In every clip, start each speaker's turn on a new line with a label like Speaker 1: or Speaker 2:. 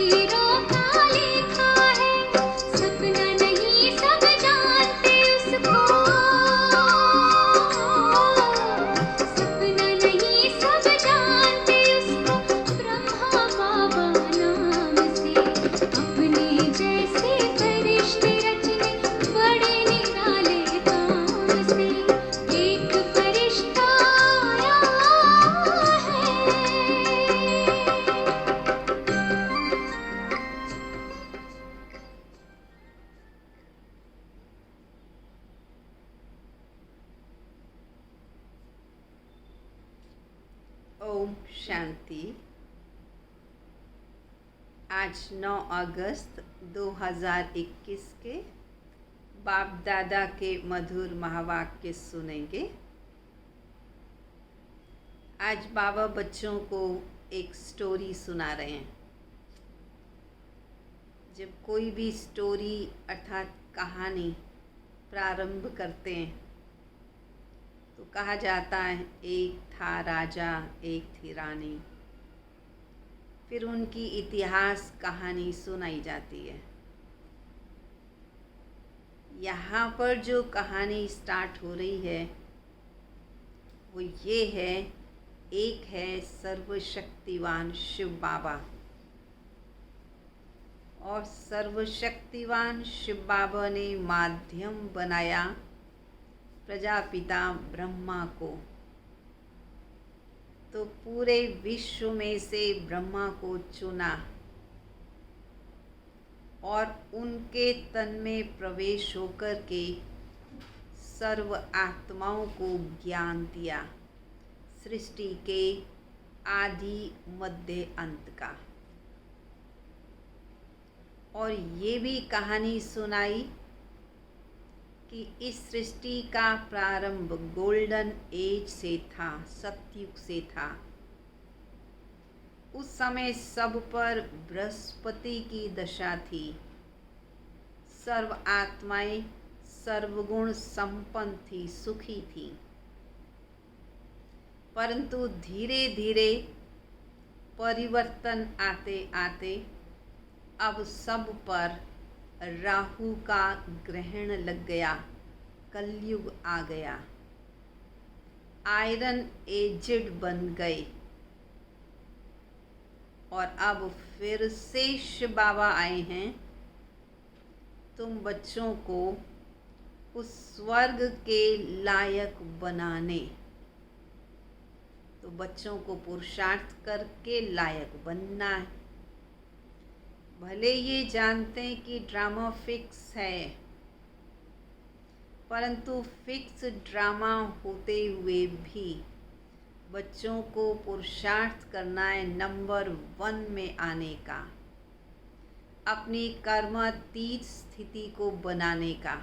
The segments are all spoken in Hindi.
Speaker 1: तकदीरों का लिखा है, सपना नहीं सब जानते उसको, सपना नहीं सब जानते उसको, ब्रह्मा बाबा नाम से अपने जैसे फरिश्ते रचने बड़े निराले काम से। एक फरिश्ता आया है।
Speaker 2: ओम शांति। आज 9 अगस्त 2021 के बाप दादा के मधुर महावाक्य सुनेंगे। आज बाबा बच्चों को एक स्टोरी सुना रहे हैं। जब कोई भी स्टोरी अर्थात कहानी प्रारंभ करते हैं तो कहा जाता है एक था राजा, एक थी रानी। फिर उनकी इतिहास कहानी सुनाई जाती है। यहाँ पर जो कहानी स्टार्ट हो रही है वो ये है, एक है सर्वशक्तिवान शिव बाबा, और सर्वशक्तिवान शिव बाबा ने माध्यम बनाया प्रजापिता ब्रह्मा को। तो पूरे विश्व में से ब्रह्मा को चुना और उनके तन में प्रवेश होकर के सर्व आत्माओं को ज्ञान दिया सृष्टि के आदि मध्य अंत का। और ये भी कहानी सुनाई कि इस सृष्टि का प्रारंभ गोल्डन एज से था, सतयुग से था। उस समय सब पर बृहस्पति की दशा थी। सर्व आत्माएं सर्वगुण संपन्न थी, सुखी थी। परंतु धीरे धीरे परिवर्तन आते आते अब सब पर राहु का ग्रहण लग गया, कलयुग आ गया, आयरन एजेड बन गए। और अब फिर से शिव बाबा आए हैं तुम बच्चों को उस स्वर्ग के लायक बनाने। तो बच्चों को पुरुषार्थ करके लायक बनना है। भले ये जानते हैं कि ड्रामा फिक्स है, परंतु फिक्स ड्रामा होते हुए भी बच्चों को पुरुषार्थ करना है नंबर 1 में आने का, अपनी कर्मातीत स्थिति को बनाने का।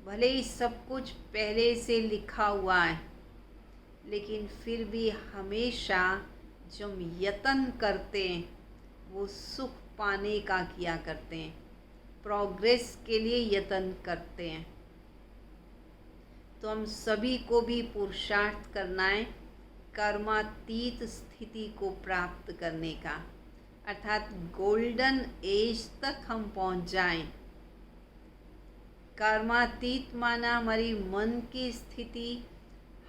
Speaker 2: भले ही सब कुछ पहले से लिखा हुआ है, लेकिन फिर भी हमेशा जो हम यत्न करते हैं वो सुख पाने का किया करते हैं, प्रोग्रेस के लिए यत्न करते हैं। तो हम सभी को भी पुरुषार्थ करना है कर्मातीत स्थिति को प्राप्त करने का, अर्थात गोल्डन एज तक हम पहुंच जाएं। कर्मातीत माना हमारी मन की स्थिति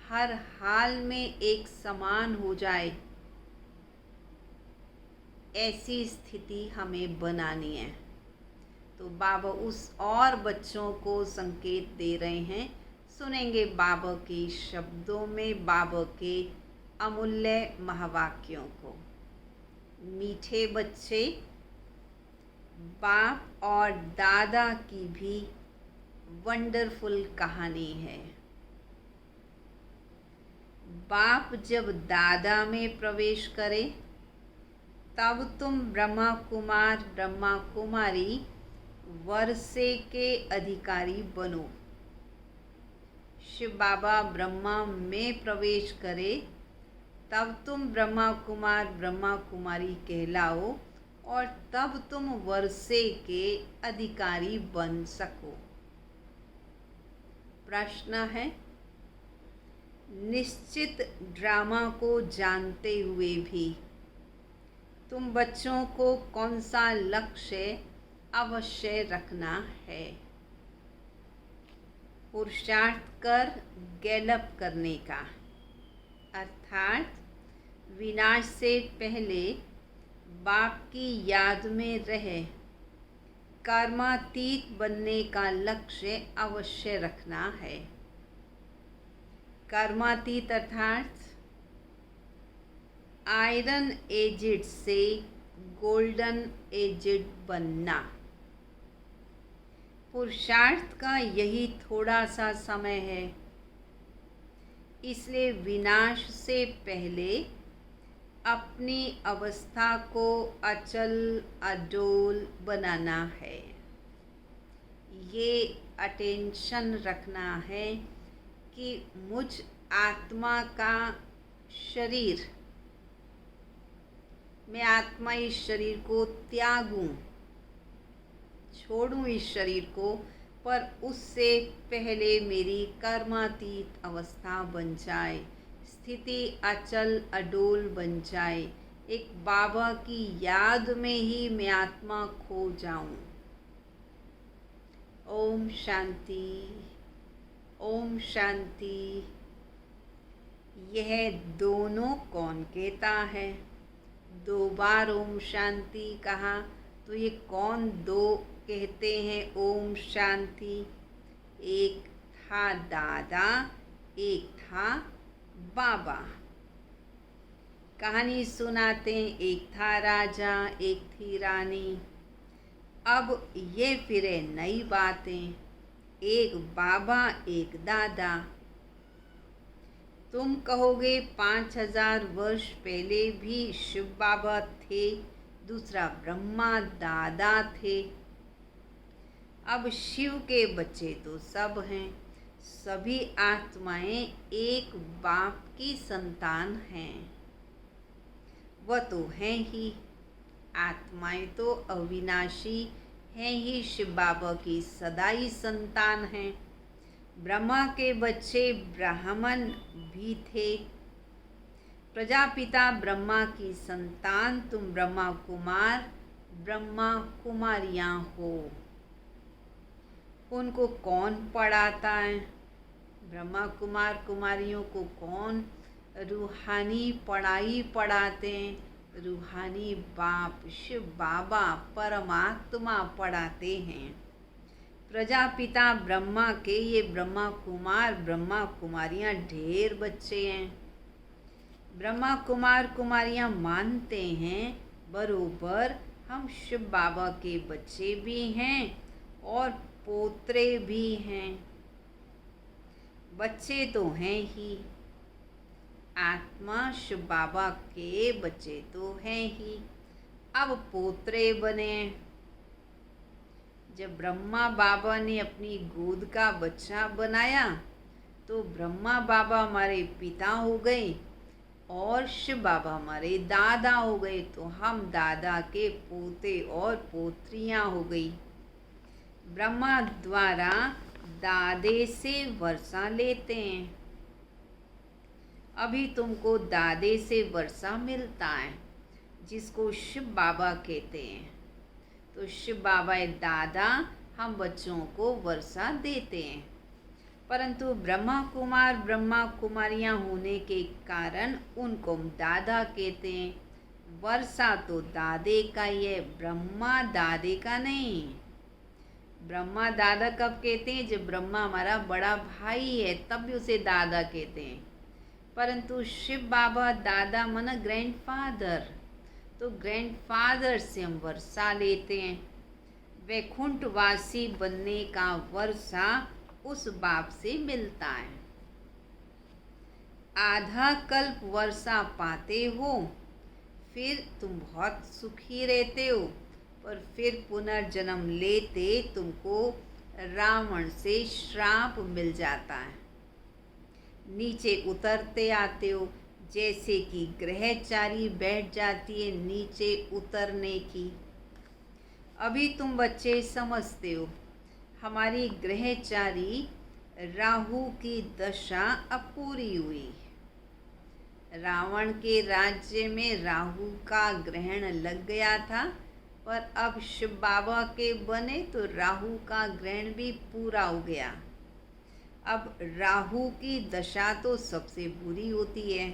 Speaker 2: हर हाल में एक समान हो जाए, ऐसी स्थिति हमें बनानी है। तो बाबा उस और बच्चों को संकेत दे रहे हैं। सुनेंगे बाबा के शब्दों में बाबा के अमूल्य महावाक्यों को। मीठे बच्चे, बाप और दादा की भी वंडरफुल कहानी है। बाप जब दादा में प्रवेश करे तब तुम ब्रह्मा कुमार ब्रह्मा कुमारी वर्षे के अधिकारी बनो। शिव बाबा ब्रह्मा में प्रवेश करे तब तुम ब्रह्मा कुमार ब्रह्मा कुमारी कहलाओ और तब तुम वर्षे के अधिकारी बन सको। प्रश्न है, निश्चित ड्रामा को जानते हुए भी तुम बच्चों को कौन सा लक्ष्य अवश्य रखना है? पुरुषार्थ कर गैलप करने का, अर्थात विनाश से पहले बाप की याद में रह कर्मातीत बनने का लक्ष्य अवश्य रखना है। कर्मातीत अर्थात आयरन एजेड से गोल्डन एजेड बनना। पुरुषार्थ का यही थोड़ा सा समय है, इसलिए विनाश से पहले अपनी अवस्था को अचल अडोल बनाना है। ये अटेंशन रखना है कि मुझ आत्मा का शरीर, मैं आत्मा इस शरीर को त्यागूं, छोड़ूं इस शरीर को, पर उससे पहले मेरी कर्मातीत अवस्था बन जाए, स्थिति अचल अडोल बन जाए, एक बाबा की याद में ही मैं आत्मा खो जाऊं। ओम शांति, ओम शांति। यह दोनों कौन कहता है? 2 बार ओम शांति कहा, तो ये कौन दो कहते हैं ओम शांति? एक था दादा, एक था बाबा। कहानी सुनाते हैं, एक था राजा, एक थी रानी। अब ये फिरे नई बातें, एक बाबा एक दादा। तुम कहोगे 5000 वर्ष पहले भी शिव बाबा थे, दूसरा ब्रह्मा दादा थे। अब शिव के बच्चे तो सब हैं, सभी आत्माएं एक बाप की संतान हैं। वह तो हैं ही, आत्माएं तो अविनाशी हैं ही, शिव बाबा की सदाई संतान हैं। ब्रह्मा के बच्चे ब्राह्मण भी थे। प्रजापिता ब्रह्मा की संतान, तुम ब्रह्मा कुमार ब्रह्मा कुमारियां हो। उनको कौन पढ़ाता है? ब्रह्मा कुमार कुमारियों को कौन रूहानी पढ़ाई पढ़ाते हैं? रूहानी बाप शिव बाबा परमात्मा पढ़ाते हैं। प्रजापिता ब्रह्मा के ये ब्रह्मा कुमार ब्रह्मा कुमारियां ढेर बच्चे हैं। ब्रह्मा कुमार कुमारियां मानते हैं बरोबर हम शिव बाबा के बच्चे भी हैं और पोत्रे भी हैं। बच्चे तो हैं ही, आत्मा शिव बाबा के बच्चे तो हैं ही, अब पोत्रे बने। जब ब्रह्मा बाबा ने अपनी गोद का बच्चा बनाया तो ब्रह्मा बाबा हमारे पिता हो गए और शिव बाबा हमारे दादा हो गए, तो हम दादा के पोते और पोत्रियां हो गई। ब्रह्मा द्वारा दादे से वर्षा लेते हैं। अभी तुमको दादे से वर्षा मिलता है, जिसको शिव बाबा कहते हैं। तो शिव बाबा दादा हम बच्चों को वर्षा देते हैं, परंतु ब्रह्मा कुमार ब्रह्मा कुमारियां होने के कारण उनको दादा कहते हैं। वर्षा तो दादे का ही है, ब्रह्मा दादे का नहीं। ब्रह्मा दादा कब कहते हैं? जब ब्रह्मा हमारा बड़ा भाई है तब भी उसे दादा कहते हैं, परंतु शिव बाबा दादा माना ग्रैंडफादर, तो ग्रैंडफादर से हम वर्षा लेते हैं। वैकुंठवासी बनने का वर्षा उस बाप से मिलता है। आधा कल्प वर्षा पाते हो, फिर तुम बहुत सुखी रहते हो, पर फिर पुनर्जन्म लेते तुमको रावण से श्राप मिल जाता है। नीचे उतरते आते हो, जैसे कि ग्रहचारी बैठ जाती है नीचे उतरने की। अभी तुम बच्चे समझते हो हमारी ग्रहचारी राहु की दशा अब पूरी हुई। रावण के राज्य में राहु का ग्रहण लग गया था, पर अब शिव बाबा के बने तो राहु का ग्रहण भी पूरा हो गया। अब राहु की दशा तो सबसे बुरी होती है।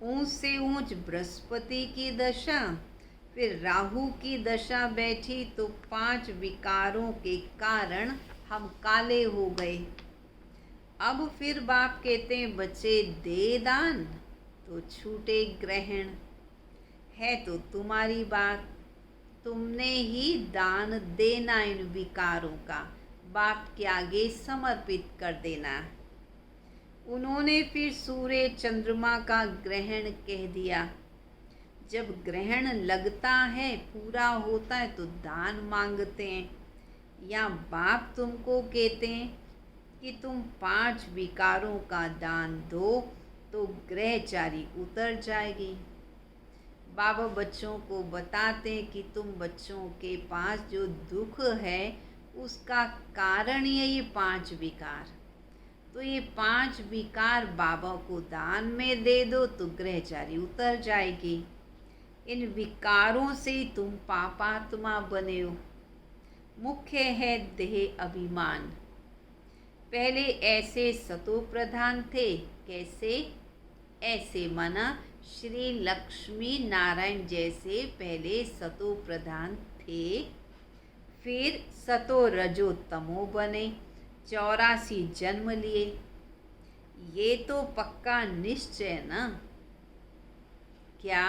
Speaker 2: ऊंच से ऊंच बृहस्पति की दशा, फिर राहु की दशा बैठी तो 5 विकारों के कारण हम काले हो गए। अब फिर बाप कहते हैं बच्चे दे दान तो छूटे ग्रहण। है तो तुम्हारी बात, तुमने ही दान देना इन विकारों का, बाप के आगे समर्पित कर देना। उन्होंने फिर सूर्य चंद्रमा का ग्रहण कह दिया। जब ग्रहण लगता है, पूरा होता है तो दान मांगते हैं, या बाप तुमको कहते हैं कि तुम 5 विकारों का दान दो तो ग्रहचारी उतर जाएगी। बाबा बच्चों को बताते हैं कि तुम बच्चों के पास जो दुख है उसका कारण ही है ये 5 विकार। तो ये 5 विकार बाबा को दान में दे दो तो ग्रहचारी उतर जाएगी। इन विकारों से तुम पापात्मा बने हो। मुख्य है देह अभिमान। पहले ऐसे सतो प्रधान थे। कैसे? ऐसे माना श्री लक्ष्मी नारायण जैसे पहले सतो प्रधान थे, फिर सतो रजो तमो बने, 84 जन्म लिए। ये तो पक्का निश्चय ना? क्या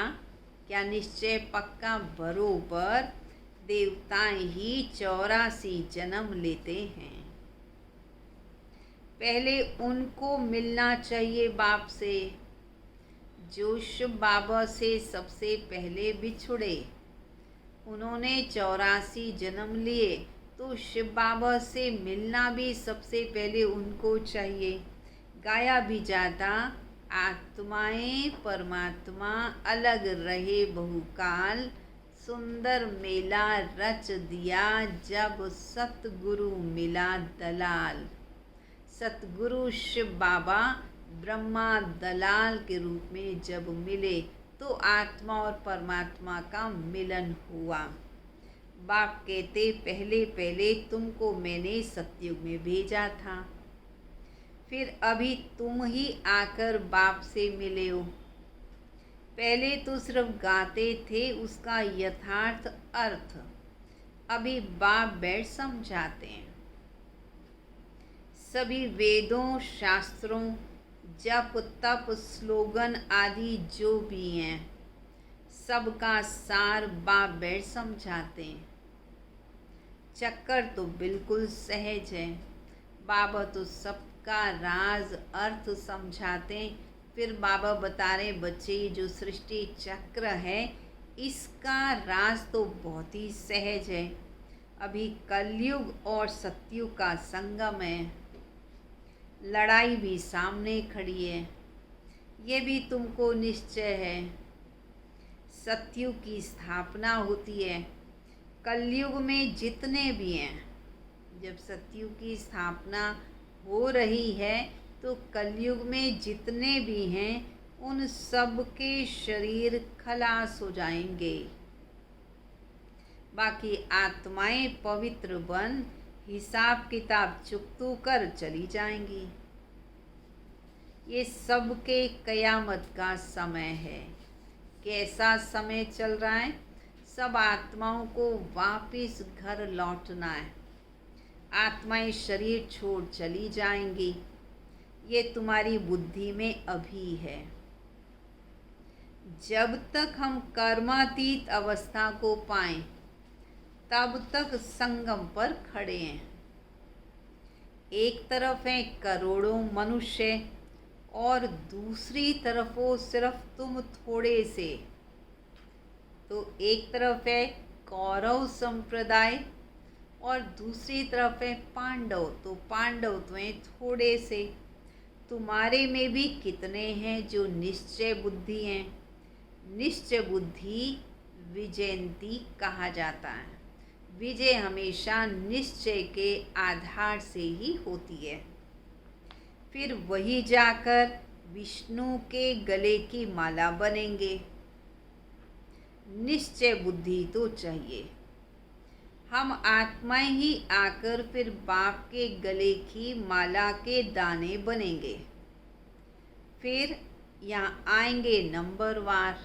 Speaker 2: क्या निश्चय पक्का? बरोबर देवताएं ही 84 जन्म लेते हैं। पहले उनको मिलना चाहिए बाप से जो शिव बाबा से सबसे पहले बिछुड़े। उन्होंने 84 जन्म लिए तो शिव बाबा से मिलना भी सबसे पहले उनको चाहिए। गाया भी जाता, आत्माएं परमात्मा अलग रहे बहुकाल, सुंदर मेला रच दिया जब सतगुरु मिला दलाल। सतगुरु शिव बाबा ब्रह्मा दलाल के रूप में जब मिले तो आत्मा और परमात्मा का मिलन हुआ। बाप कहते पहले पहले तुमको मैंने सतयुग में भेजा था, फिर अभी तुम ही आकर बाप से मिले हो। पहले तो सिर्फ गाते थे उसका यथार्थ अर्थ, अभी बाप बैठ समझाते हैं। सभी वेदों, शास्त्रों, जप तप, स्लोगन आदि जो भी हैं, सबका सार बाप बैठ समझाते हैं। चक्कर तो बिल्कुल सहज है। बाबा तो सबका राज अर्थ समझाते हैं। फिर बाबा बता रहे बच्चे जो सृष्टि चक्र है इसका राज तो बहुत ही सहज है। अभी कलयुग और सतयुग का संगम है। लड़ाई भी सामने खड़ी है, ये भी तुमको निश्चय है। सतयुग की स्थापना होती है। कलयुग में जितने भी हैं, जब सतयुग की स्थापना हो रही है तो कलयुग में जितने भी हैं उन सब के शरीर खलास हो जाएंगे। बाकी आत्माएं पवित्र बन हिसाब किताब चुकतू कर चली जाएंगी। ये सबके कयामत का समय है। कैसा समय चल रहा है? सब आत्माओं को वापिस घर लौटना है। आत्माएं शरीर छोड़ चली जाएंगी। ये तुम्हारी बुद्धि में अभी है। जब तक हम कर्मातीत अवस्था को पाएं तब तक संगम पर खड़े हैं। एक तरफ है करोड़ों मनुष्य और दूसरी तरफ हो सिर्फ तुम थोड़े से। तो एक तरफ है कौरव संप्रदाय और दूसरी तरफ है पांडव। तो पांडव तो हैं थोड़े से। तुम्हारे में भी कितने हैं जो निश्चय बुद्धि हैं? निश्चय बुद्धि विजयंती कहा जाता है। विजय हमेशा निश्चय के आधार से ही होती है। फिर वही जाकर विष्णु के गले की माला बनेंगे। निश्चय बुद्धि तो चाहिए। हम आत्माएं ही आकर फिर बाप के गले की माला के दाने बनेंगे। फिर यहाँ आएंगे नंबरवार।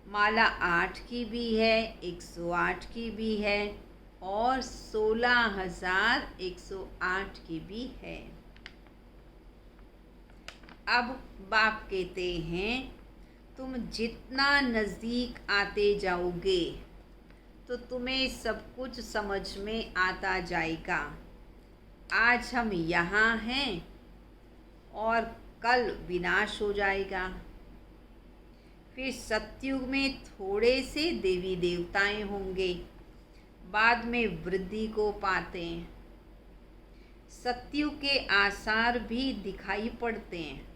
Speaker 2: माला 8 की भी है, 108 की भी है और 16,108 की भी है। अब बाप कहते हैं तुम जितना नज़दीक आते जाओगे तो तुम्हें सब कुछ समझ में आता जाएगा। आज हम यहाँ हैं और कल विनाश हो जाएगा। फिर सतयुग में थोड़े से देवी देवताएं होंगे, बाद में वृद्धि को पाते हैं। सतयुग के आसार भी दिखाई पड़ते हैं,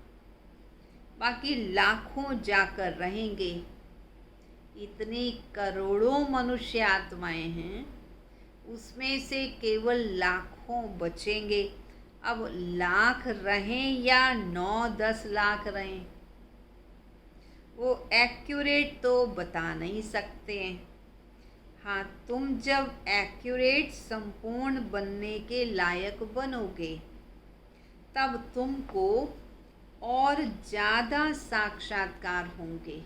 Speaker 2: बाकी लाखों जाकर रहेंगे। इतनी करोड़ों मनुष्य आत्माएं हैं, उसमें से केवल लाखों बचेंगे। अब लाख रहें या 9-10 लाख रहें, वो एक्यूरेट तो बता नहीं सकते हैं। हाँ, तुम जब एक्यूरेट संपूर्ण बनने के लायक बनोगे तब तुमको और ज़्यादा साक्षात्कार होंगे।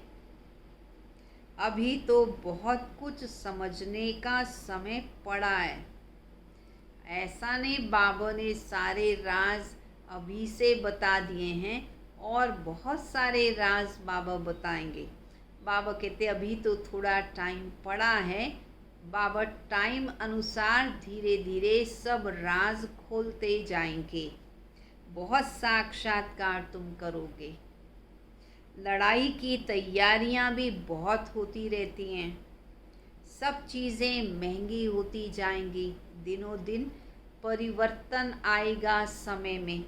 Speaker 2: अभी तो बहुत कुछ समझने का समय पड़ा है। ऐसा नहीं बाबा ने सारे राज अभी से बता दिए हैं और बहुत सारे राज बाबा बताएंगे। बाबा कहते अभी तो थोड़ा टाइम पड़ा है। बाबा टाइम अनुसार धीरे धीरे सब राज खोलते जाएंगे। बहुत साक्षात्कार तुम करोगे। लड़ाई की तैयारियां भी बहुत होती रहती हैं। सब चीज़ें महंगी होती जाएंगी। दिनों दिन परिवर्तन आएगा समय में।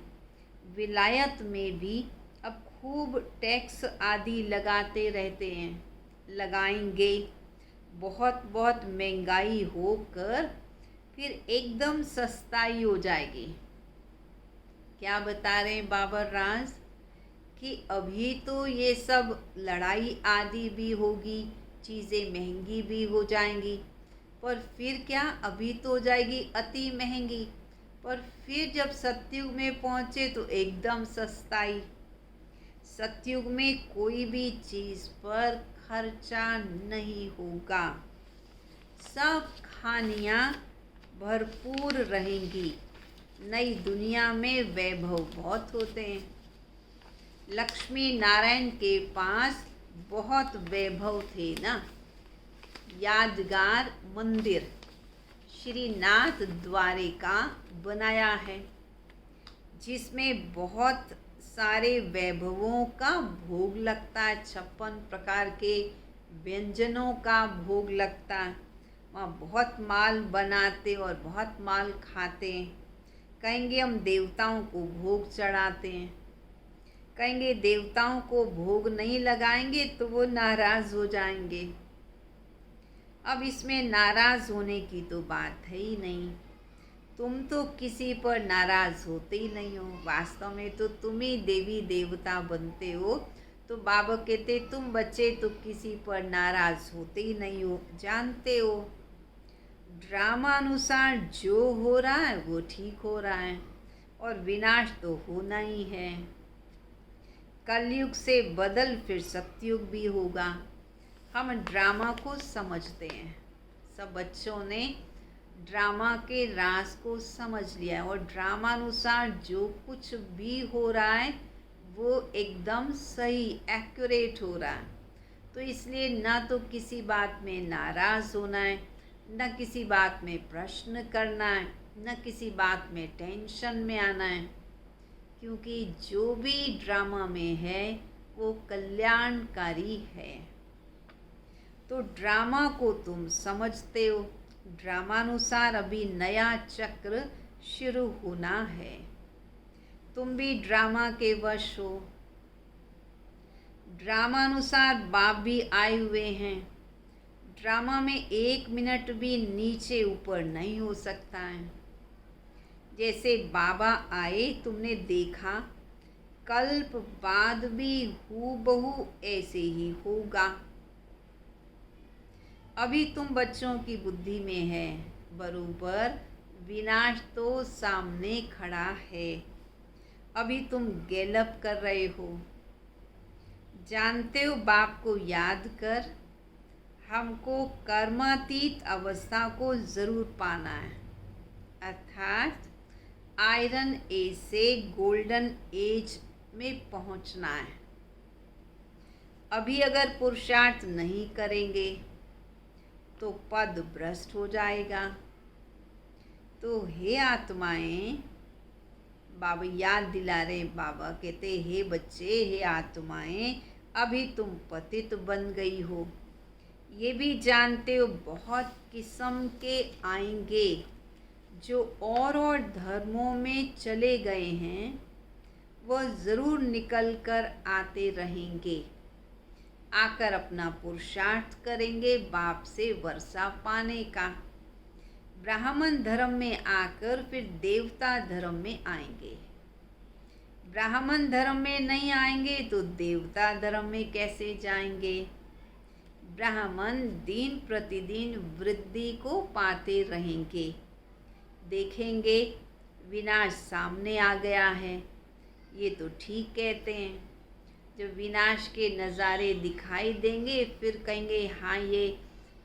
Speaker 2: विलायत में भी अब खूब टैक्स आदि लगाते रहते हैं, लगाएंगे। बहुत बहुत महंगाई होकर फिर एकदम सस्ताई हो जाएगी। क्या बता रहे हैं बाबा राज कि अभी तो ये सब लड़ाई आदि भी होगी, चीज़ें महंगी भी हो जाएंगी, पर फिर क्या अभी तो हो जाएगी अति महंगी, पर फिर जब सतयुग में पहुँचे तो एकदम सस्ताई। सतयुग में कोई भी चीज़ पर खर्चा नहीं होगा। सब खानियाँ भरपूर रहेंगी। नई दुनिया में वैभव बहुत होते हैं। लक्ष्मी नारायण के पास बहुत वैभव थे ना। यादगार मंदिर श्रीनाथ द्वारिका बनाया है, जिसमें बहुत सारे वैभवों का भोग लगता है। 56 प्रकार के व्यंजनों का भोग लगता है। वहाँ बहुत माल बनाते और बहुत माल खाते हैं। कहेंगे हम देवताओं को भोग चढ़ाते हैं, कहेंगे देवताओं को भोग नहीं लगाएंगे तो वो नाराज़ हो जाएंगे। अब इसमें नाराज़ होने की तो बात है ही नहीं। तुम तो किसी पर नाराज़ होते ही नहीं हो। वास्तव में तो तुम ही देवी देवता बनते हो। तो बाबा कहते तुम बच्चे तो किसी पर नाराज़ होते ही नहीं हो, जानते हो ड्रामा अनुसार जो हो रहा है वो ठीक हो रहा है और विनाश तो होना ही है। कलयुग से बदल फिर सतयुग भी होगा। हम ड्रामा को समझते हैं। सब बच्चों ने ड्रामा के राज को समझ लिया है और ड्रामा अनुसार जो कुछ भी हो रहा है वो एकदम सही एक्यूरेट हो रहा है। तो इसलिए ना तो किसी बात में नाराज़ होना है, न किसी बात में प्रश्न करना है, न किसी बात में टेंशन में आना है, क्योंकि जो भी ड्रामा में है वो कल्याणकारी है। तो ड्रामा को तुम समझते हो। ड्रामानुसार अभी नया चक्र शुरू होना है। तुम भी ड्रामा के वश हो। ड्रामानुसार बाप भी आए हुए हैं। ड्रामा में 1 मिनट भी नीचे ऊपर नहीं हो सकता है। जैसे बाबा आए, तुमने देखा कल्प बाद भी हूबहू ऐसे ही होगा। अभी तुम बच्चों की बुद्धि में है, बरोबर विनाश तो सामने खड़ा है। अभी तुम गैलप कर रहे हो। जानते हो, बाप को याद कर, हमको कर्मातीत अवस्था को ज़रूर पाना है, अर्थात आयरन एज से गोल्डन एज में पहुंचना है। अभी अगर पुरुषार्थ नहीं करेंगे तो पद भ्रष्ट हो जाएगा। तो हे आत्माएं, बाबा याद दिला रहे, बाबा कहते हे बच्चे, हे आत्माएं, अभी तुम पतित बन गई हो। ये भी जानते हो बहुत किस्म के आएंगे जो और धर्मों में चले गए हैं, वह ज़रूर निकल कर आते रहेंगे, आकर अपना पुरुषार्थ करेंगे बाप से वर्षा पाने का। ब्राह्मण धर्म में आकर फिर देवता धर्म में आएंगे। ब्राह्मण धर्म में नहीं आएंगे तो देवता धर्म में कैसे जाएंगे? ब्राह्मण दिन प्रतिदिन वृद्धि को पाते रहेंगे। देखेंगे विनाश सामने आ गया है, ये तो ठीक कहते हैं। जब विनाश के नज़ारे दिखाई देंगे फिर कहेंगे हाँ, ये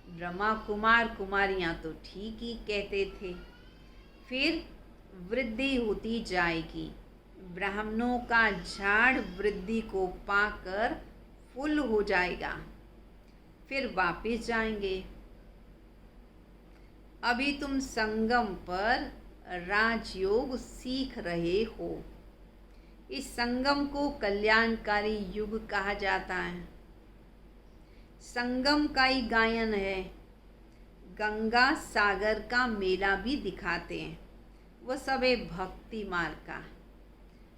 Speaker 2: ब्रह्मा कुमार कुमारियाँ तो ठीक ही कहते थे। फिर वृद्धि होती जाएगी। ब्राह्मणों का झाड़ वृद्धि को पाकर फुल हो जाएगा, फिर वापिस जाएंगे। अभी तुम संगम पर राजयोग सीख रहे हो। इस संगम को कल्याणकारी युग कहा जाता है। संगम का ही गायन है। गंगा सागर का मेला भी दिखाते हैं, वह सब है भक्ति मार्ग का।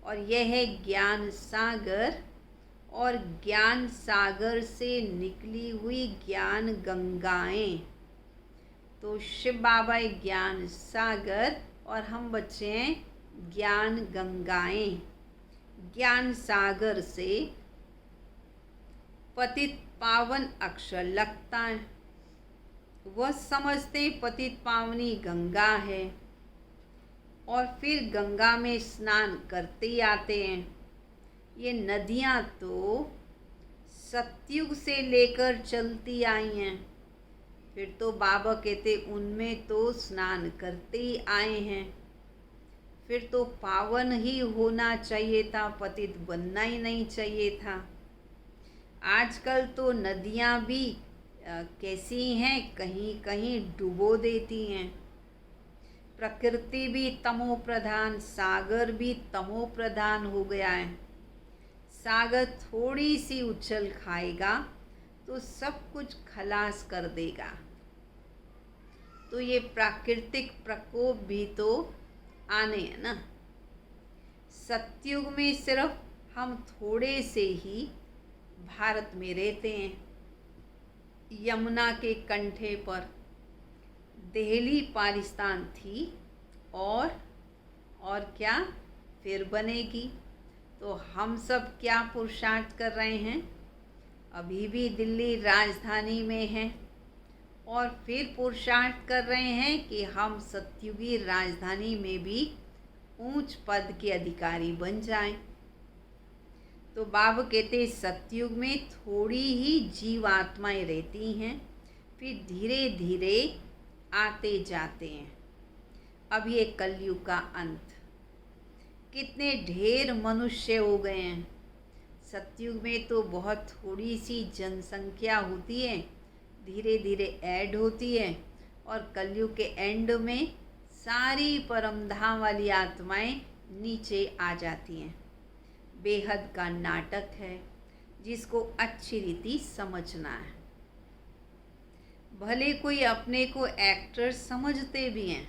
Speaker 2: और यह है ज्ञान सागर, और ज्ञान सागर से निकली हुई ज्ञान गंगाएं। तो शिव बाबा ज्ञान सागर और हम बच्चे हैं ज्ञान गंगाएं। ज्ञान सागर से पतित पावन अक्षर लगता है, वह समझते पतित पावनी गंगा है, और फिर गंगा में स्नान करते ही आते हैं। ये नदियाँ तो सतयुग से लेकर चलती आई हैं, फिर तो बाबा कहते उनमें तो स्नान करते ही आए हैं। फिर तो पावन ही होना चाहिए था, पतित बनना ही नहीं चाहिए था। आजकल तो नदियाँ भी कैसी हैं, कहीं कहीं डुबो देती हैं। प्रकृति भी तमो प्रधान, सागर भी तमो प्रधान हो गया है। सागर थोड़ी सी उछल खाएगा तो सब कुछ खलास कर देगा। तो ये प्राकृतिक प्रकोप भी तो आने हैं ना। सतयुग में सिर्फ हम थोड़े से ही भारत में रहते हैं। यमुना के कंठे पर दिल्ली पाकिस्तान थी, और क्या फिर बनेगी। तो हम सब क्या पुरुषार्थ कर रहे हैं? अभी भी दिल्ली राजधानी में है, और फिर पुरुषार्थ कर रहे हैं कि हम सतयुगी राजधानी में भी ऊंच पद के अधिकारी बन जाएं। तो बाबा कहते सतयुग में थोड़ी ही जीवात्माएं रहती हैं, फिर धीरे धीरे आते जाते हैं। अब ये कलयुग का अंत। कितने ढेर मनुष्य हो गए हैं। सतयुग में तो बहुत थोड़ी सी जनसंख्या होती है, धीरे धीरे ऐड होती है, और कलयुग के एंड में सारी परमधाम वाली आत्माएं नीचे आ जाती हैं। बेहद का नाटक है, जिसको अच्छी रीति समझना है। भले कोई अपने को एक्टर समझते भी हैं,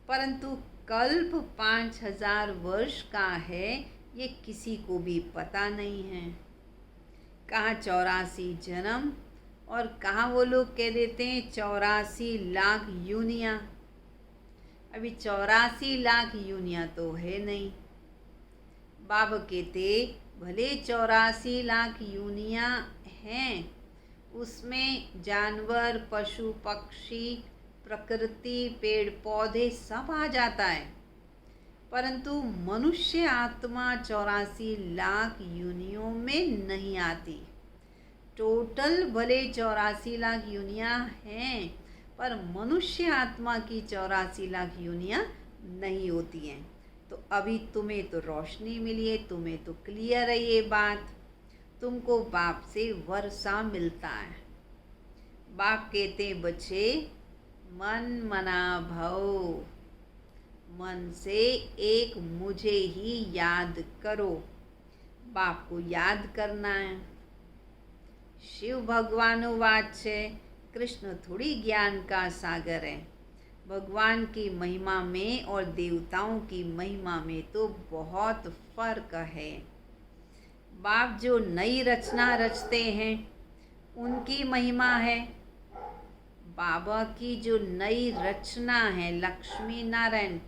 Speaker 2: परंतु कल्प 5000 वर्ष का है, ये किसी को भी पता नहीं है। कहाँ 84 जन्म, और कहाँ वो लोग कह देते हैं 84 लाख यूनियाँ। अभी 84 लाख यूनियाँ तो है नहीं। बाबा कहते भले 84 लाख योनियां हैं, उसमें जानवर, पशु, पक्षी, प्रकृति, पेड़ पौधे सब आ जाता है, परंतु मनुष्य आत्मा 84 लाख योनियों में नहीं आती। टोटल भले 84 लाख योनियां हैं, पर मनुष्य आत्मा की 84 लाख योनियां नहीं होती हैं। तो अभी तुम्हें तो रोशनी मिली है, तुम्हें तो क्लियर है ये बात, तुमको बाप से वर्षा मिलता है। बाप कहते बच्चे मन मना भव, मन से एक मुझे ही याद करो। बाप को याद करना है। शिव भगवान वाच है, कृष्ण थोड़ी ज्ञान का सागर है। भगवान की महिमा में और देवताओं की महिमा में तो बहुत फर्क है। बाप जो नई रचना रचते हैं उनकी महिमा है। बाबा की जो नई रचना है लक्ष्मी नारायण,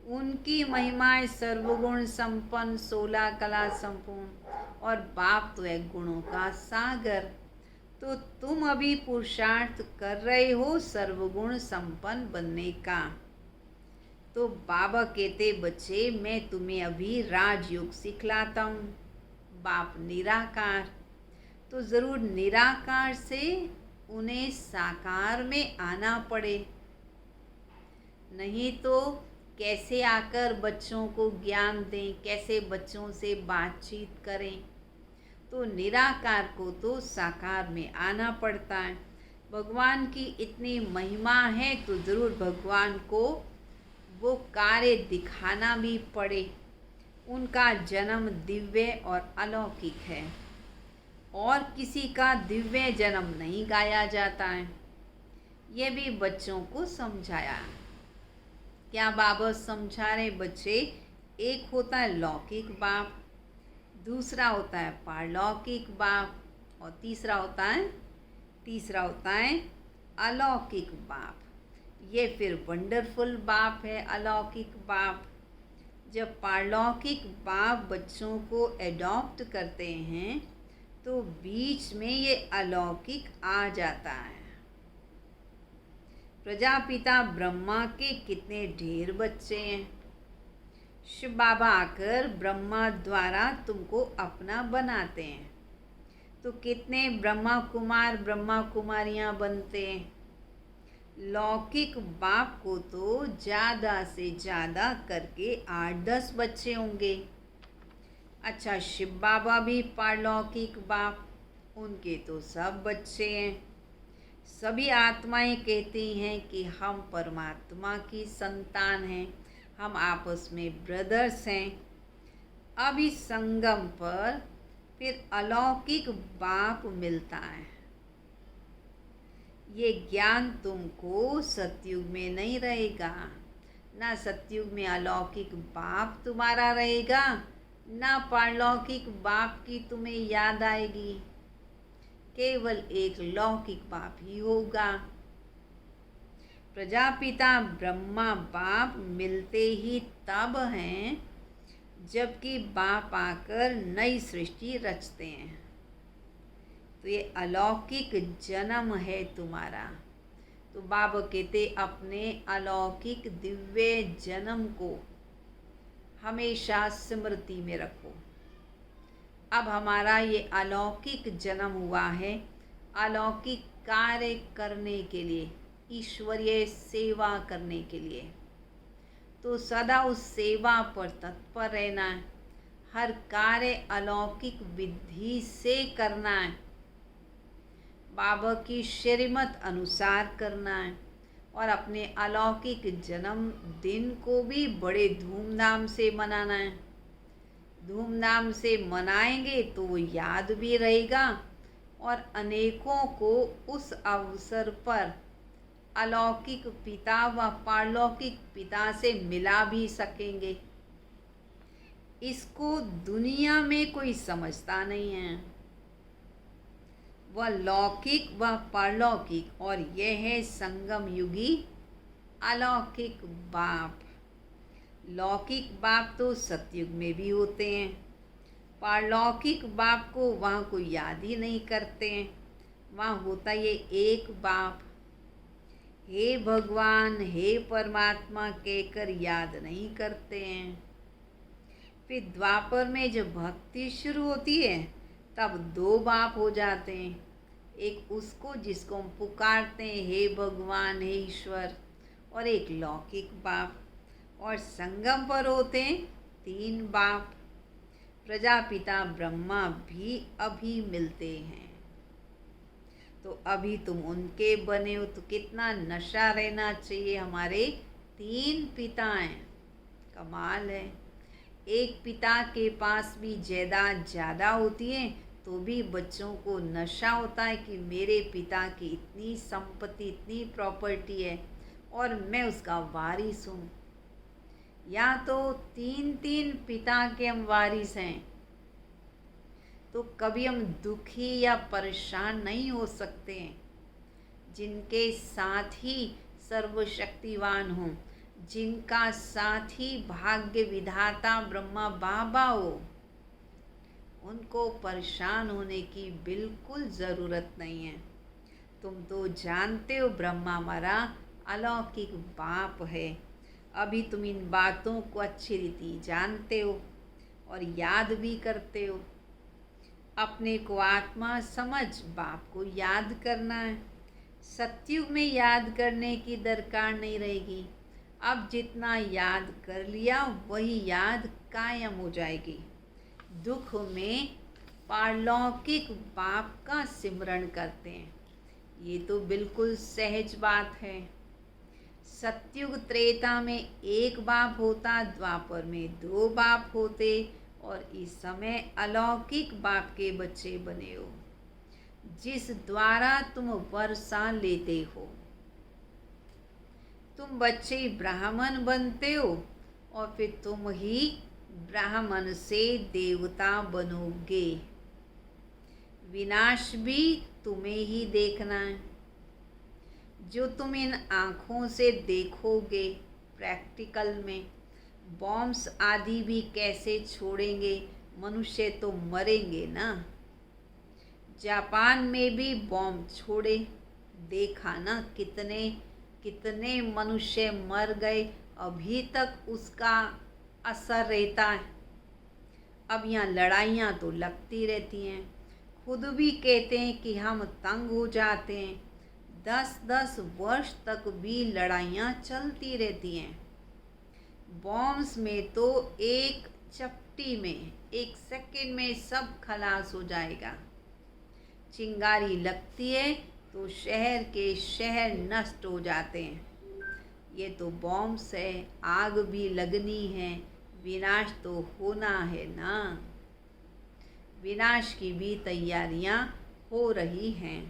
Speaker 2: उनकी महिमा है सर्वगुण संपन्न, 16 कला संपूर्ण, और बाप तो है गुणों का सागर। तो तुम अभी पुरुषार्थ कर रहे हो सर्वगुण संपन्न बनने का। तो बाबा कहते बच्चे मैं तुम्हें अभी राजयोग सिखलाता हूँ। बाप निराकार, तो ज़रूर निराकार से उन्हें साकार में आना पड़े, नहीं तो कैसे आकर बच्चों को ज्ञान दें, कैसे बच्चों से बातचीत करें। तो निराकार को तो साकार में आना पड़ता है। भगवान की इतनी महिमा है तो ज़रूर भगवान को वो कार्य दिखाना भी पड़े। उनका जन्म दिव्य और अलौकिक है, और किसी का दिव्य जन्म नहीं गाया जाता है। ये भी बच्चों को समझाया। क्या बाबा समझा रहे बच्चे? एक होता है लौकिक बाप, दूसरा होता है पारलौकिक बाप, और तीसरा होता है अलौकिक बाप। ये फिर वंडरफुल बाप है, अलौकिक बाप। जब पारलौकिक बाप बच्चों को एडॉप्ट करते हैं तो बीच में ये अलौकिक आ जाता है। प्रजापिता ब्रह्मा के कितने ढेर बच्चे हैं। शिव बाबा आकर ब्रह्मा द्वारा तुमको अपना बनाते हैं, तो कितने ब्रह्मा कुमार ब्रह्मा कुमारियाँ बनते हैं। लौकिक बाप को तो ज़्यादा से ज़्यादा करके 8-10 बच्चे होंगे। अच्छा, शिव बाबा भी पारलौकिक बाप, उनके तो सब बच्चे हैं। सभी आत्माएं कहती हैं कि हम परमात्मा की संतान हैं, हम आपस में ब्रदर्स हैं। अब इस संगम पर फिर अलौकिक बाप मिलता है। ये ज्ञान तुमको सतयुग में नहीं रहेगा, ना सतयुग में अलौकिक बाप तुम्हारा रहेगा, ना पारलौकिक बाप की तुम्हें याद आएगी। केवल एक लौकिक बाप ही होगा। प्रजापिता ब्रह्मा बाप मिलते ही तब हैं जबकि बाप आकर नई सृष्टि रचते हैं। तो ये अलौकिक जन्म है तुम्हारा। तो बाबा कहते अपने अलौकिक दिव्य जन्म को हमेशा स्मृति में रखो। अब हमारा ये अलौकिक जन्म हुआ है अलौकिक कार्य करने के लिए, ईश्वरीय सेवा करने के लिए। तो सदा उस सेवा पर तत्पर रहना है। हर कार्य अलौकिक विधि से करना है, बाबा की श्रीमत अनुसार करना है, और अपने अलौकिक जन्म दिन को भी बड़े धूमधाम से मनाना है। धूमधाम से मनाएंगे तो वो याद भी रहेगा, और अनेकों को उस अवसर पर अलौकिक पिता व पारलौकिक पिता से मिला भी सकेंगे। इसको दुनिया में कोई समझता नहीं है। वह लौकिक व पारलौकिक, और यह है संगम युगी अलौकिक बाप। लौकिक बाप तो सतयुग में भी होते हैं, पारलौकिक बाप को वहाँ कोई याद ही नहीं करते हैं। वहाँ होता ये एक बाप, हे भगवान हे परमात्मा कहकर याद नहीं करते हैं। फिर द्वापर में जब भक्ति शुरू होती है तब दो बाप हो जाते हैं, एक उसको जिसको हम पुकारते हैं हे भगवान हे ईश्वर, और एक लौकिक बाप। और संगम पर होते हैं तीन बाप। प्रजापिता ब्रह्मा भी अभी मिलते हैं। तो अभी तुम उनके बने हो, तो कितना नशा रहना चाहिए। हमारे तीन पिता हैं, कमाल है। एक पिता के पास भी जायदाद ज़्यादा होती है तो भी बच्चों को नशा होता है कि मेरे पिता की इतनी संपत्ति, इतनी प्रॉपर्टी है और मैं उसका वारिस हूँ। या तो तीन तीन पिता के हम वारिस हैं तो कभी हम दुखी या परेशान नहीं हो सकते हैं। जिनके साथ ही सर्वशक्तिवान हों, जिनका साथ ही भाग्य विधाता ब्रह्मा बाबा हो, उनको परेशान होने की बिल्कुल ज़रूरत नहीं है। तुम तो जानते हो ब्रह्मा हमारा अलौकिक बाप है। अभी तुम इन बातों को अच्छी रीति जानते हो और याद भी करते हो। अपने को आत्मा समझ बाप को याद करना है। सतयुग में याद करने की दरकार नहीं रहेगी। अब जितना याद कर लिया वही याद कायम हो जाएगी। दुख में पारलौकिक बाप का सिमरण करते हैं, ये तो बिल्कुल सहज बात है। सतयुग त्रेता में एक बाप होता, द्वापर में दो बाप होते और इस समय अलौकिक बाप के बच्चे बने हो, जिस द्वारा तुम वर्षा लेते हो। तुम बच्चे ब्राह्मण बनते हो और फिर तुम ही ब्राह्मण से देवता बनोगे। विनाश भी तुम्हें ही देखना है। जो तुम इन आँखों से देखोगे प्रैक्टिकल में, बॉम्ब्स आदि भी कैसे छोड़ेंगे, मनुष्य तो मरेंगे ना। जापान में भी बॉम्ब छोड़े, देखा ना कितने कितने मनुष्य मर गए, अभी तक उसका असर रहता है। अब यहाँ लड़ाइयाँ तो लगती रहती हैं। खुद भी कहते हैं कि हम तंग हो जाते हैं। 10-10 वर्ष तक भी लड़ाइयाँ चलती रहती हैं। बॉम्ब्स में तो एक चपटी में, एक सेकंड में सब खलास हो जाएगा। चिंगारी लगती है तो शहर के शहर नष्ट हो जाते हैं। ये तो बॉम्ब्स है, आग भी लगनी है, विनाश तो होना है ना। विनाश की भी तैयारियां हो रही हैं।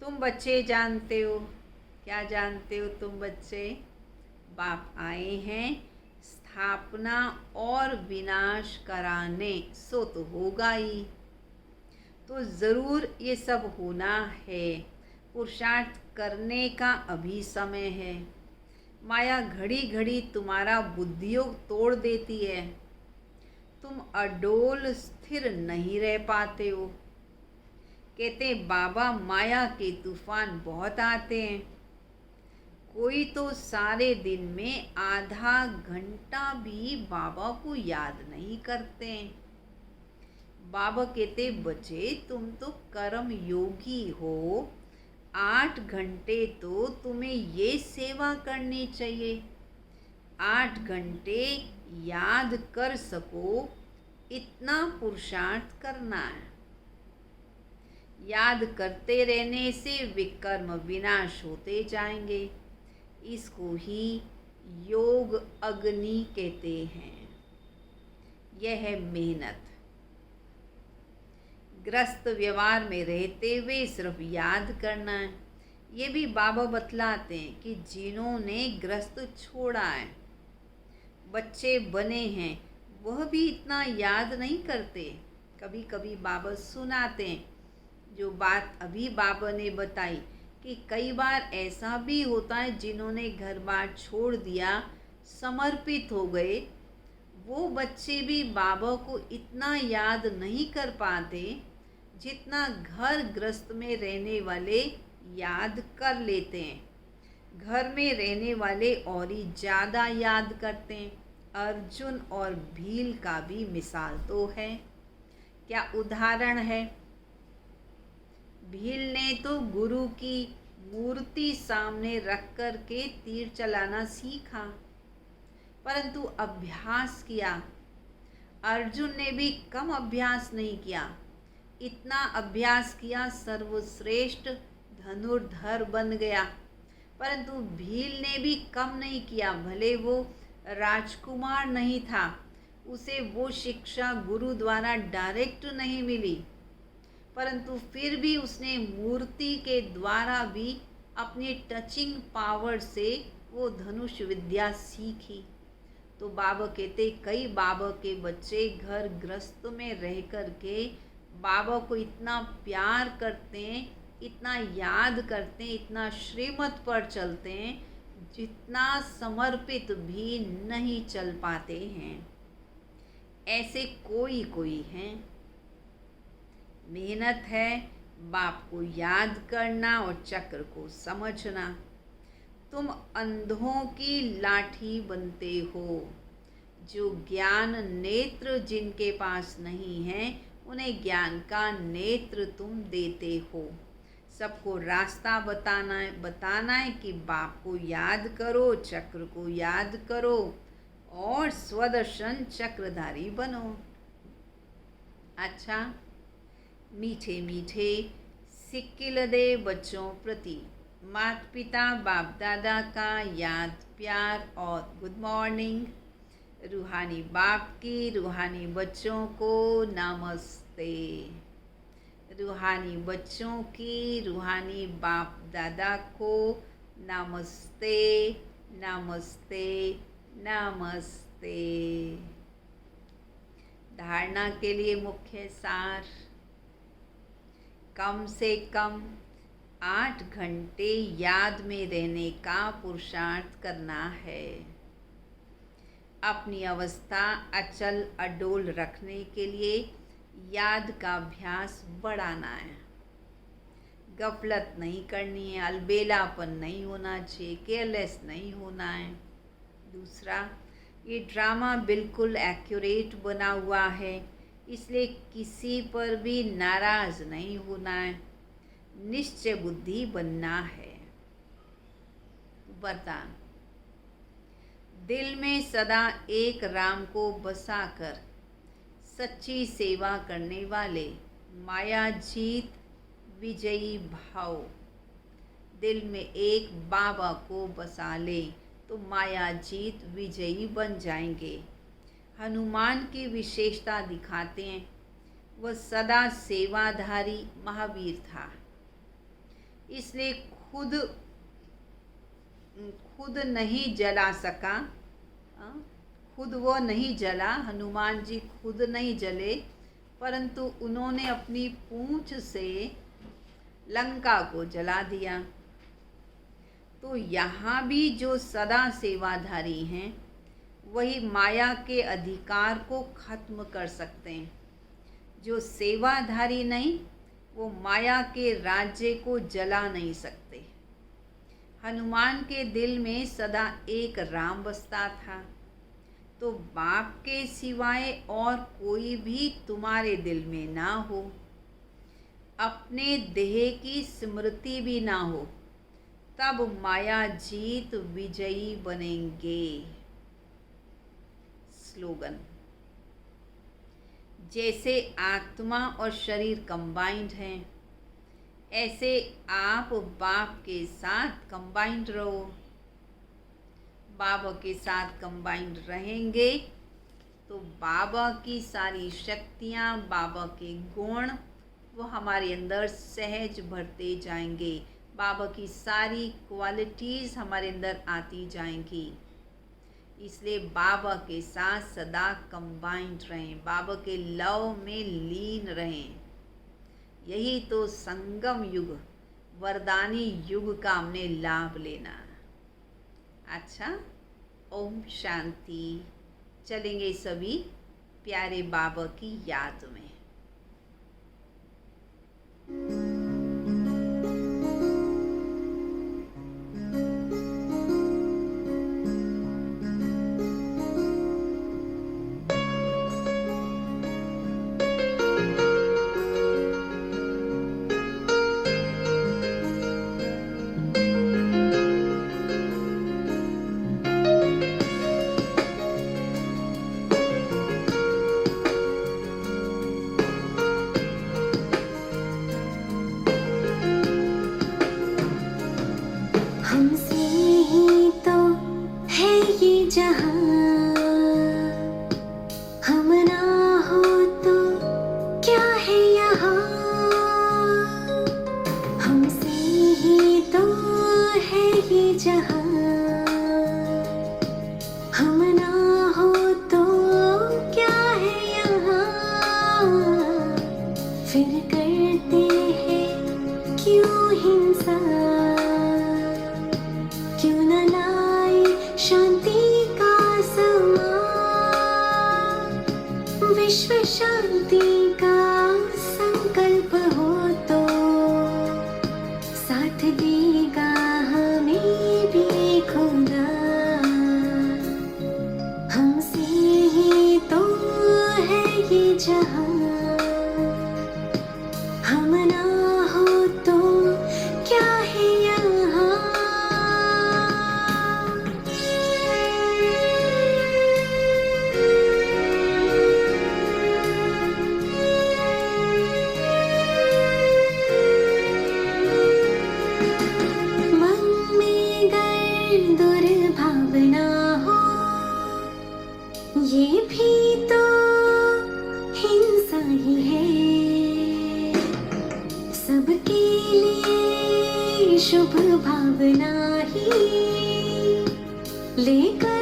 Speaker 2: तुम बच्चे जानते हो, क्या जानते हो तुम बच्चे? बाप आए हैं स्थापना और विनाश कराने, सो तो होगा ही। तो ज़रूर ये सब होना है। पुरुषार्थ करने का अभी समय है। माया घड़ी घड़ी तुम्हारा बुद्धियोग तोड़ देती है। तुम अडोल स्थिर नहीं रह पाते हो। कहते बाबा माया के तूफान बहुत आते हैं। कोई तो सारे दिन में आधा घंटा भी बाबा को याद नहीं करते हैं। बाबा कहते बच्चे तुम तो कर्म योगी हो, 8 घंटे तो तुम्हें ये सेवा करनी चाहिए। 8 घंटे याद कर सको इतना पुरुषार्थ करना है। याद करते रहने से विकर्म विनाश होते जाएंगे। इसको ही योग अग्नि कहते हैं। यह है मेहनत। ग्रस्त व्यवहार में रहते हुए सिर्फ याद करना है। ये भी बाबा बतलाते हैं कि जिन्होंने ग्रस्त छोड़ा है, बच्चे बने हैं, वह भी इतना याद नहीं करते। कभी कभी बाबा सुनाते हैं जो बात अभी बाबा ने बताई कि कई बार ऐसा भी होता है जिन्होंने घर बार छोड़ दिया, समर्पित हो गए, वो बच्चे भी बाबा को इतना याद नहीं कर पाते जितना घर गृहस्थ में रहने वाले याद कर लेते हैं। घर में रहने वाले और ही ज़्यादा याद करते हैं। अर्जुन और भील का भी मिसाल तो है, क्या उदाहरण है। भील ने तो गुरु की मूर्ति सामने रख कर के तीर चलाना सीखा, परंतु अभ्यास किया। अर्जुन ने भी कम अभ्यास नहीं किया, इतना अभ्यास किया सर्वश्रेष्ठ धनुर्धर बन गया। परंतु भील ने भी कम नहीं किया, भले वो राजकुमार नहीं था, उसे वो शिक्षा गुरु द्वारा डायरेक्ट नहीं मिली, परंतु फिर भी उसने मूर्ति के द्वारा भी अपनी टचिंग पावर से वो धनुष विद्या सीखी। तो बाबा कहते कई बाबा के बच्चे घर गृहस्थ में रह कर के बाबा को इतना प्यार करते हैं, इतना याद करते हैं, इतना श्रीमत पर चलते हैं, जितना समर्पित भी नहीं चल पाते हैं। ऐसे कोई कोई हैं। मेहनत है बाप को याद करना और चक्र को समझना। तुम अंधों की लाठी बनते हो। जो ज्ञान नेत्र जिनके पास नहीं है, उन्हें ज्ञान का नेत्र तुम देते हो। सबको रास्ता बताना है कि बाप को याद करो, चक्र को याद करो और स्वदर्शन चक्रधारी बनो। अच्छा, मीठे मीठे सिक्किल दे बच्चों प्रति माता पिता बाप दादा का याद प्यार और गुड मॉर्निंग। रूहानी बाप की रूहानी बच्चों को नमस्ते। रूहानी बच्चों की रूहानी बाप दादा को नमस्ते नमस्ते नमस्ते। धारणा के लिए मुख्य सार, कम से कम 8 घंटे याद में रहने का पुरुषार्थ करना है। अपनी अवस्था अचल अडोल रखने के लिए याद का अभ्यास बढ़ाना है। गफलत नहीं करनी है, अलबेलापन नहीं होना चाहिए, केयरलेस नहीं होना है। दूसरा, ये ड्रामा बिल्कुल एक्यूरेट बना हुआ है, इसलिए किसी पर भी नाराज नहीं होना है, निश्चय बुद्धि बनना है। वरदान, दिल में सदा एक राम को बसाकर सच्ची सेवा करने वाले माया जीत विजयी भाव। दिल में एक बाबा को बसा ले तो माया जीत विजयी बन जाएंगे। हनुमान की विशेषता दिखाते हैं, वह सदा सेवाधारी महावीर था, इसलिए खुद नहीं जला सका। खुद वो नहीं जला, हनुमान जी खुद नहीं जले, परंतु उन्होंने अपनी पूंछ से लंका को जला दिया। तो यहाँ भी जो सदा सेवाधारी हैं, वही माया के अधिकार को खत्म कर सकते हैं। जो सेवाधारी नहीं, वो माया के राज्य को जला नहीं सकते। हनुमान के दिल में सदा एक राम बसता था, तो बाप के सिवाय और कोई भी तुम्हारे दिल में ना हो, अपने देह की स्मृति भी ना हो, तब माया जीत विजयी बनेंगे। स्लोगन, जैसे आत्मा और शरीर कंबाइंड हैं, ऐसे आप बाप के साथ कंबाइंड रहो। बाबा के साथ कंबाइंड रहेंगे तो बाबा की सारी शक्तियाँ, बाबा के गुण वो हमारे अंदर सहज भरते जाएंगे। बाबा की सारी क्वालिटीज़ हमारे अंदर आती जाएंगी। इसलिए बाबा के साथ सदा कंबाइंड रहें, बाबा के लव में लीन रहें। यही तो संगम युग, वरदानी युग का हमने लाभ लेना। अच्छा, ओम शांति। चलेंगे सभी प्यारे बाबा की याद में।
Speaker 1: हमसे ही तो है ये जहां, हम ना हो तो क्या है यहाँ। हमसे ही तो है ये जहां, हम ना हो तो क्या है यहाँ। फिर करते हैं क्यों हिंसा, क्यों न लाए शांति का समा। विश्व शांति का संकल्प हो तो साथ देगा हमें भी खुदा। हमसे ही तो है ये जहां, हम ना हो तो क्या है यहाँ। मन में गर दुर्भावना हो, ये भी तो हिंसा ही है। सबके लिए शुभ भावना ही लेकर